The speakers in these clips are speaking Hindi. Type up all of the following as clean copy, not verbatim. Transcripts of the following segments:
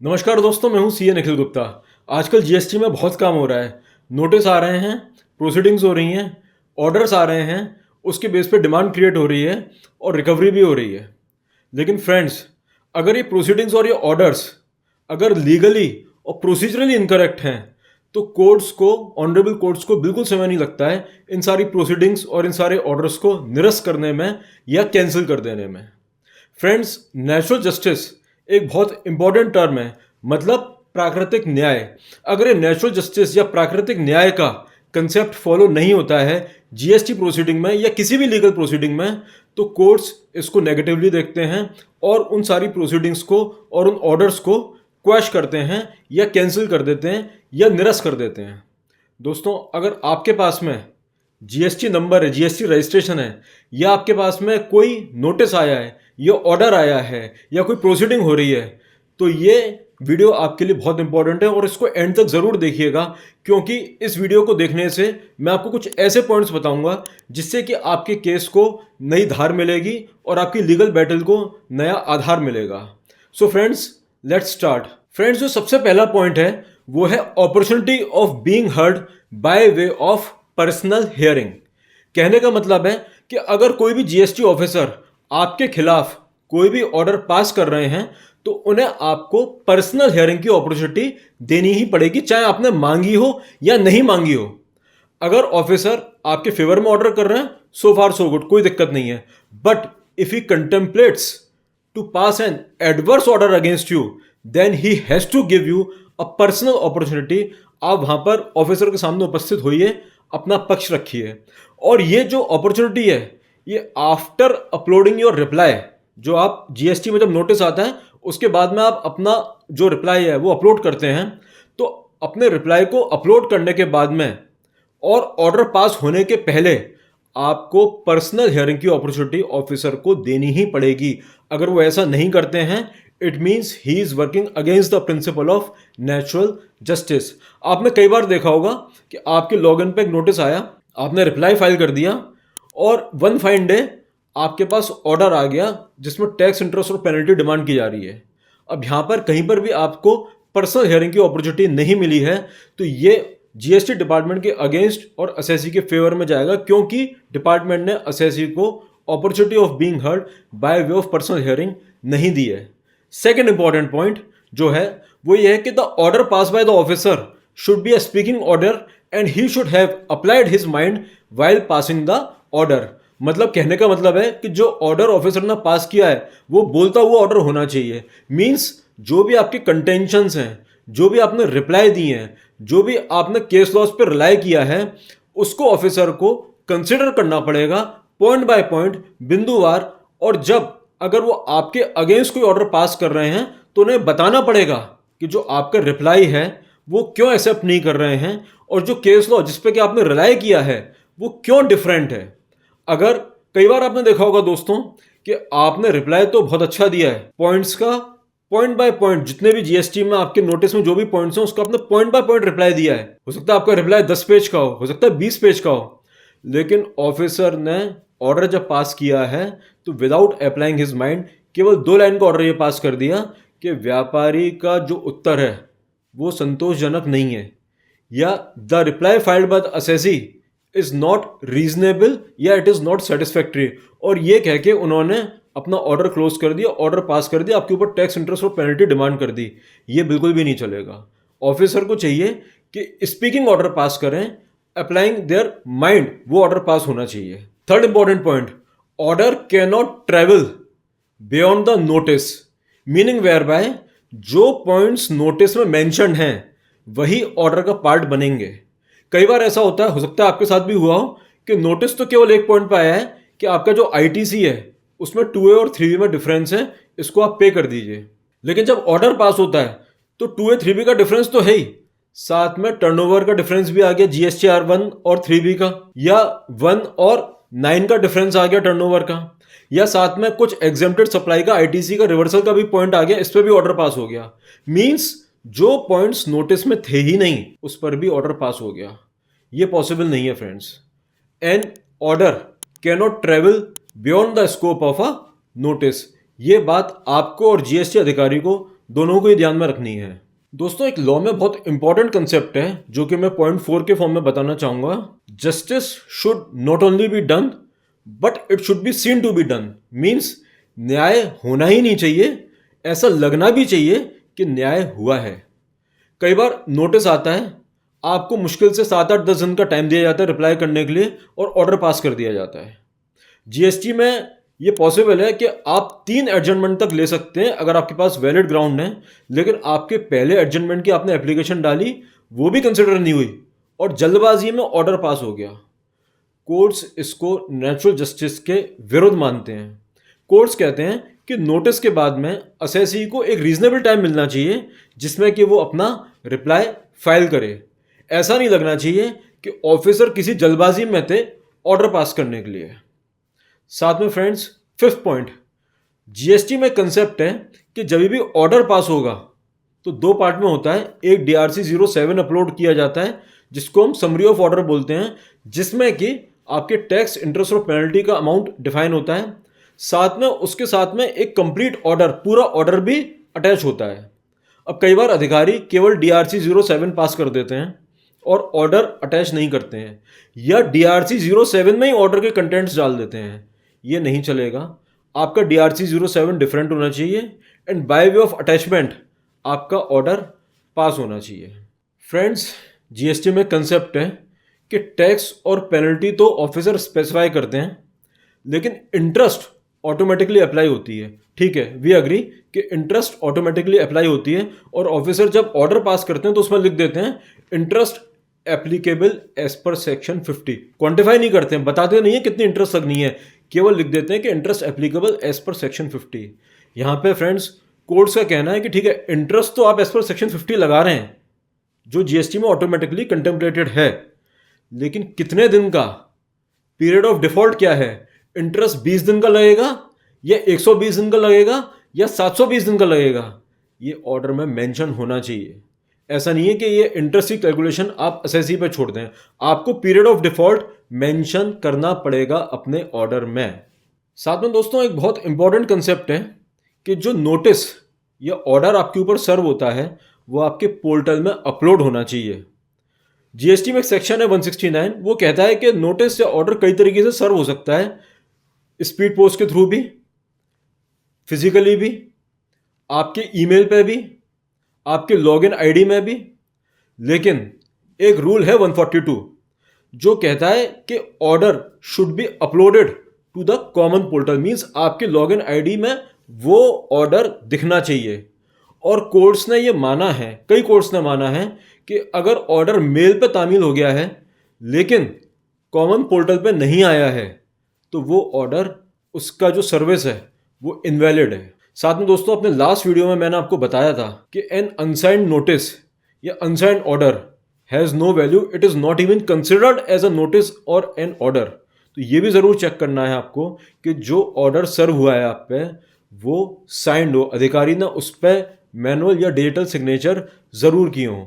नमस्कार दोस्तों, मैं हूं सीए निखिल गुप्ता। आजकल जीएसटी में बहुत काम हो रहा है। नोटिस आ रहे हैं, प्रोसीडिंग्स हो रही हैं, ऑर्डर्स आ रहे हैं, उसके बेस पे डिमांड क्रिएट हो रही है और रिकवरी भी हो रही है। लेकिन फ्रेंड्स, अगर ये प्रोसीडिंग्स और ये ऑर्डर्स अगर लीगली और प्रोसीजरली इनकरेक्ट हैं तो कोर्ट्स को, ऑनरेबल कोर्ट्स को बिल्कुल समय नहीं लगता है इन सारी प्रोसीडिंग्स और इन सारे ऑर्डर्स को निरस्त करने में या कैंसिल कर देने में। फ्रेंड्स, नेचुरल जस्टिस एक बहुत इंपॉर्टेंट टर्म है, मतलब प्राकृतिक न्याय। अगर ये नेचुरल जस्टिस या प्राकृतिक न्याय का कंसेप्ट फॉलो नहीं होता है जीएसटी प्रोसीडिंग में या किसी भी लीगल प्रोसीडिंग में, तो कोर्ट्स इसको नेगेटिवली देखते हैं और उन सारी प्रोसीडिंग्स को और उन ऑर्डर्स को क्वैश करते हैं या कैंसिल कर देते हैं या निरस्त कर देते हैं। दोस्तों, अगर आपके पास में जीएसटी नंबर है, जीएसटी रजिस्ट्रेशन है, या आपके पास में कोई नोटिस आया है या ऑर्डर आया है या कोई प्रोसीडिंग हो रही है, तो ये वीडियो आपके लिए बहुत इंपॉर्टेंट है और इसको एंड तक ज़रूर देखिएगा, क्योंकि इस वीडियो को देखने से मैं आपको कुछ ऐसे पॉइंट्स बताऊंगा जिससे कि आपके केस को नई धार मिलेगी और आपकी लीगल बैटल को नया आधार मिलेगा। So friends, let's start. Friends, जो सबसे पहला पॉइंट है वो है opportunity of being heard by way of personal hearing. कहने का मतलब है कि अगर कोई भी जीएसटी ऑफिसर आपके खिलाफ कोई भी ऑर्डर पास कर रहे हैं तो उन्हें आपको पर्सनल हियरिंग की अपॉर्चुनिटी देनी ही पड़ेगी, चाहे आपने मांगी हो या नहीं मांगी हो। अगर ऑफिसर आपके फेवर में ऑर्डर कर रहे हैं, सो फार सो गुड, कोई दिक्कत नहीं है। But if he contemplates to pass an adverse order against you, then he has to give you a personal opportunity. आप वहां पर ऑफिसर के सामने उपस्थित होइए, अपना पक्ष रखिए। और ये जो अपॉर्चुनिटी है, ये आफ्टर अपलोडिंग योर रिप्लाई, जो आप जीएसटी में जब नोटिस आता है उसके बाद में आप अपना जो रिप्लाई है वो अपलोड करते हैं, तो अपने रिप्लाई को अपलोड करने के बाद में और ऑर्डर पास होने के पहले आपको पर्सनल हियरिंग की अपॉर्चुनिटी ऑफिसर को देनी ही पड़ेगी। अगर वो ऐसा नहीं करते हैं, it means he is working against the principle of natural justice. आपने कई बार देखा होगा कि आपके लॉगिन पे एक नोटिस आया, आपने रिप्लाई फाइल कर दिया और वन फाइन डे आपके पास ऑर्डर आ गया जिसमें टैक्स, इंटरेस्ट और पेनल्टी डिमांड की जा रही है। अब यहाँ पर कहीं पर भी आपको पर्सनल हियरिंग की अपॉर्चुनिटी नहीं मिली है, तो ये जीएसटी डिपार्टमेंट के अगेंस्ट और असेसी के फेवर में जाएगा, क्योंकि डिपार्टमेंट ने असेसी को opportunity of being heard by way of personal hearing नहीं दी है। सेकेंड इंपॉर्टेंट पॉइंट जो है वो ये है कि the order pass by the officer should be a speaking order and he should have applied his mind while passing the order. मतलब कहने का मतलब है कि जो ऑर्डर ऑफिसर ने पास किया है वो बोलता हुआ ऑर्डर होना चाहिए। मीन्स जो भी आपके कंटेंशंस हैं, जो भी आपने रिप्लाई दी हैं, जो भी आपने केस लॉस पर रिलाई किया है, उसको ऑफिसर को कंसिडर करना पड़ेगा पॉइंट बाय पॉइंट, बिंदुवार। और जब अगर वो आपके अगेंस्ट कोई ऑर्डर पास कर रहे हैं तो उन्हें बताना पड़ेगा कि जो आपका रिप्लाई है वो क्यों एक्सेप्ट नहीं कर रहे हैं और जो केस लॉ जिस पे कि आपने रिलाई किया है वो क्यों डिफरेंट है। अगर कई बार आपने देखा होगा दोस्तों कि आपने रिप्लाई तो बहुत अच्छा दिया है, पॉइंट्स का पॉइंट बाय पॉइंट, जितने भी जीएसटी में आपके नोटिस में जो भी पॉइंट्स हैं उसका आपने पॉइंट बाय पॉइंट रिप्लाई दिया है। हो सकता है आपका रिप्लाई 10 पेज का हो सकता है 20 पेज का हो, लेकिन ऑफिसर ने ऑर्डर जब पास किया है तो विदाउट अप्लाइंग हिज माइंड केवल 2 लाइन का ऑर्डर ये पास कर दिया कि व्यापारी का जो उत्तर है वो संतोषजनक नहीं है, या the reply filed by the assessee is not reasonable या इट इज नॉट सेटिस्फैक्ट्री। और ये कह के उन्होंने अपना ऑर्डर क्लोज कर दिया, ऑर्डर पास कर दिया, आपके ऊपर टैक्स, इंटरेस्ट और पेनल्टी डिमांड कर दी। ये बिल्कुल भी नहीं चलेगा। ऑफिसर को चाहिए कि स्पीकिंग ऑर्डर पास करें, अप्लाइंग देयर माइंड, वो ऑर्डर पास होना चाहिए। Third important point, order can not travel beyond the notice, meaning whereby जो पॉइंट्स नोटिस में मेंशन्ड हैं वही ऑर्डर का पार्ट बनेंगे। कई बार ऐसा होता है, हो सकता है आपके साथ भी हुआ हो, कि नोटिस तो केवल एक पॉइंट पे आया है कि आपका जो आईटीसी है उसमें 2A और 3B में डिफरेंस है, इसको आप पे कर दीजिए। लेकिन जब ऑर्डर पास होता है तो 2A 3B का डिफरेंस तो है ही, साथ में टर्नओवर का डिफरेंस भी आ गया जीएसटीआर 1 और 3B का, या 1 और 9 का डिफरेंस आ गया टर्नओवर का, या साथ में कुछ एग्जेम्प्टेड सप्लाई का, आईटीसी का रिवर्सल का भी पॉइंट आ गया, इस पर भी ऑर्डर पास हो गया। मींस जो पॉइंट्स नोटिस में थे ही नहीं उस पर भी ऑर्डर पास हो गया। ये पॉसिबल नहीं है friends. An order can not travel beyond the scope of a notice. ये बात आपको और जीएसटी अधिकारी को दोनों को ही ध्यान में रखनी है। दोस्तों, एक लॉ में बहुत इंपॉर्टेंट कंसेप्ट है जो कि मैं पॉइंट 4 के फॉर्म में बताना चाहूंगा। Justice should not only be done but it should be seen to be done. Means न्याय होना ही नहीं चाहिए, ऐसा लगना भी चाहिए कि न्याय हुआ है। कई बार नोटिस आता है, आपको मुश्किल से 7-8-10 दिन का टाइम दिया जाता है रिप्लाई करने के लिए और ऑर्डर पास कर दिया जाता है। जीएसटी में ये पॉसिबल है कि आप 3 एडजमेंट तक ले सकते हैं अगर आपके पास वैलिड ग्राउंड है, लेकिन आपके पहले एडजमेंट की आपने एप्लीकेशन डाली, वो भी कंसिडर नहीं हुई और जल्दबाजी में ऑर्डर पास हो गया। कोर्ट्स इसको नेचुरल जस्टिस के विरुद्ध मानते हैं। कोर्ट्स कहते हैं कि नोटिस के बाद में असेसी को एक रीजनेबल टाइम मिलना चाहिए जिसमें कि वो अपना रिप्लाई फाइल करे। ऐसा नहीं लगना चाहिए कि ऑफिसर किसी जल्दबाजी में थे ऑर्डर पास करने के लिए। साथ में फ्रेंड्स, 5th पॉइंट, जीएसटी में कंसेप्ट है कि जब भी ऑर्डर पास होगा तो 2 पार्ट में होता है। एक DRC 07 अपलोड किया जाता है जिसको हम समरी ऑफ ऑर्डर बोलते हैं, जिसमें कि आपके टैक्स, इंटरेस्ट और पेनल्टी का अमाउंट डिफाइन होता है। साथ में उसके साथ में एक कंप्लीट ऑर्डर, पूरा ऑर्डर भी अटैच होता है। अब कई बार अधिकारी केवल DRC 07 पास कर देते हैं और ऑर्डर अटैच नहीं करते हैं, या DRC 07 में ही ऑर्डर के कंटेंट्स डाल देते हैं। ये नहीं चलेगा। आपका DRC 07 डिफरेंट होना चाहिए and by way of attachment आपका ऑर्डर पास होना चाहिए। फ्रेंड्स, जीएसटी में कंसेप्ट है कि टैक्स और पेनल्टी तो ऑफिसर स्पेसिफाई करते हैं, लेकिन इंटरेस्ट ऑटोमेटिकली अप्लाई होती है। ठीक है, वी अग्री कि इंटरेस्ट ऑटोमेटिकली अप्लाई होती है और ऑफिसर जब ऑर्डर पास करते हैं तो उसमें लिख देते हैं interest applicable as per section 50। Quantify नहीं करते हैं, बताते नहीं है कितनी इंटरेस्ट लगनी है, केवल लिख देते हैं कि interest applicable as per section 50। यहाँ पे फ्रेंड्स, कोर्ट्स का कहना है कि ठीक है, इंटरेस्ट तो आप एज पर सेक्शन 50 लगा रहे हैं जो जीएसटी में ऑटोमेटिकली कंटेम्पलेटेड है, लेकिन कितने दिन का पीरियड ऑफ डिफॉल्ट क्या है? इंटरेस्ट 20 दिन का लगेगा या 120 दिन का लगेगा या 720 दिन का लगेगा? ये ऑर्डर में मेंशन होना चाहिए। ऐसा नहीं है कि ये इंटरेस्ट की कैलकुलेशन आप असेसी पे छोड़ दें, आपको पीरियड ऑफ डिफॉल्ट मेंशन करना पड़ेगा अपने ऑर्डर में। साथ में दोस्तों, एक बहुत इंपॉर्टेंट कंसेप्ट है कि जो नोटिस या ऑर्डर आपके ऊपर सर्व होता है वो आपके पोर्टल में अपलोड होना चाहिए। जीएसटी में एक सेक्शन है 169, वो कहता है कि नोटिस या ऑर्डर कई तरीके से सर्व हो सकता है, स्पीड पोस्ट के थ्रू भी, फिजिकली भी, आपके ईमेल पे भी, आपके लॉगिन आईडी में भी। लेकिन एक रूल है 142 जो कहता है कि order should be uploaded to the common portal. Means आपके लॉगिन आईडी में वो ऑर्डर दिखना चाहिए। और कोर्ट्स ने ये माना है, कई कोर्ट्स ने माना है कि अगर ऑर्डर मेल पे तामील हो गया है लेकिन कॉमन पोर्टल पे नहीं आया है तो वो ऑर्डर, उसका जो सर्विस है वो इनवैलिड है। साथ में दोस्तों, अपने लास्ट वीडियो में मैंने आपको बताया था कि एन अनसाइंड नोटिस या unsigned order has no value, it is not even considered as a notice और एन ऑर्डर। तो ये भी ज़रूर चेक करना है आपको कि जो ऑर्डर सर्व हुआ है आप पे वो साइंड हो, अधिकारी ने उस पर मैनुअल या डिजिटल सिग्नेचर ज़रूर किए हों।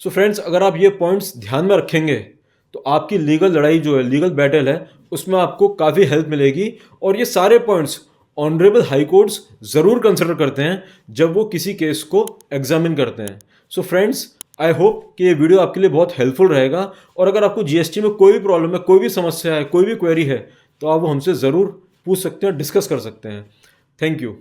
सो फ्रेंड्स, अगर आप ये पॉइंट्स ध्यान में रखेंगे तो आपकी लीगल लड़ाई जो है, लीगल बैटल है, उसमें आपको काफ़ी हेल्प मिलेगी। और ये सारे पॉइंट्स ऑनरेबल हाई कोर्ट्स ज़रूर कंसिडर करते हैं जब वो किसी केस को एग्जामिन करते हैं। सो फ्रेंड्स, आई होप कि ये वीडियो आपके लिए बहुत हेल्पफुल रहेगा। और अगर आपको जीएसटी में कोई भी प्रॉब्लम है, कोई भी समस्या है, कोई भी क्वेरी है, तो आप वो हमसे ज़रूर पूछ सकते हैं, डिस्कस कर सकते हैं। Thank you.